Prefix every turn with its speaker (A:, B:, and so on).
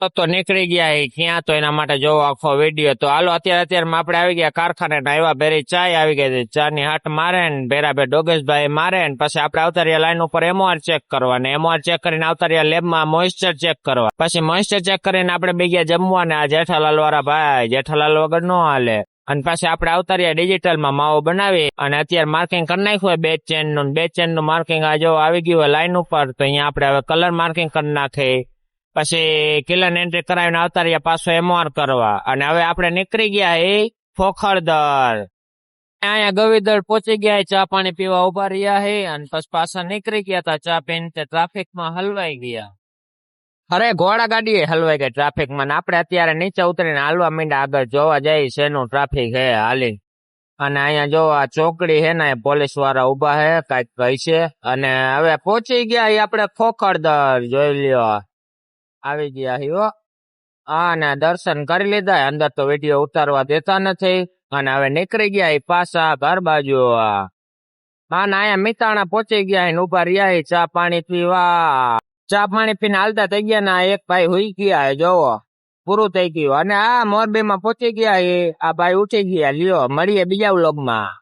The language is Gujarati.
A: તો નીકળી ગયા ક્યાં તો એના માટે જોવો આખો વિડીયો. તો હાલો અત્યારે આપણે આવી ગયા કારખાને. આવ્યા ભેરી ચાય આવી ગઈ. ચા ની હાટ મારે ને ભેરા ભેર ડોગેશભાઈ મારે ને પછી આપણે આવતા રહ્યા લાઈન ઉપર એમઓઆર ચેક કરવા ને એમઓઆર ચેક કરીને આવતા રહ્યા લેબમાં મોઇસ્ચર ચેક કરવા. પછી મોઇસ્ચર ચેક કરીને આપણે બે ગયા જમવા ને આ જેઠાલાલ વાળા ભાઈ જેઠાલાલ વગર નો હાલે. અને પછી આપણે આવતા રહ્યા ડિજિટલ માં માવો બનાવી અને અત્યારે માર્કિંગ કરી નાખ્યું હોય બે ચેન નું માર્કિંગ આ જો આવી ગયું હોય લાઈન ઉપર. તો અહીંયા આપણે હવે કલર માર્કિંગ કરી નાખી. પછી કિલન એન્ટ્રી કરાવીને આવતા રહ્યા પાછો એમઆર કરવા. અને હવે આપણે નીકળી ગયા ફોખરદર. અહીંયા ગવીદર પહોંચી ગયા ચા પાણી પીવા ઉભા રહ્યા અને પછી પાછા નીકળી ગયા તા ચા પીને. ટ્રાફિકમાં હલવાઈ ગયા. અરે ઘોડા ગાડી હલવાઈ ગઈ ટ્રાફિકમાં. આપણે અત્યારે નીચે ઉતરીને હાલવા માંડ્યા આગળ જોવા જાય શેનું ટ્રાફિક હે હાલી. અને અહીંયા જો આ ચોકડી હે ને પોલીસ વાળા ઉભા હે કઈક કહી છે. અને હવે પહોંચી ગયા આપણે ખોખરદર જોઈ લ્યો આવી ગયા હો. અને દર્શન કરી લીધા. અંદર તો વિડીયો ઉતારવા દેતા નથી. અને હવે નીકળી ગયા પાછા ઘર બાજુ. અહીંયા મિતાણા પહોંચી ગયા ઉભા રહ્યા ચા પાણી પીવા. ચા પાણી પીને હાલતા થઈ ગયા ને એક ભાઈ હુઈ ગયા જોવો પૂરું થઈ ગયું. અને આ મોરબી માં પહોંચી ગયા આ ભાઈ ઉઠી ગયા. લ્યો મળીએ બીજા વ્લોગમાં.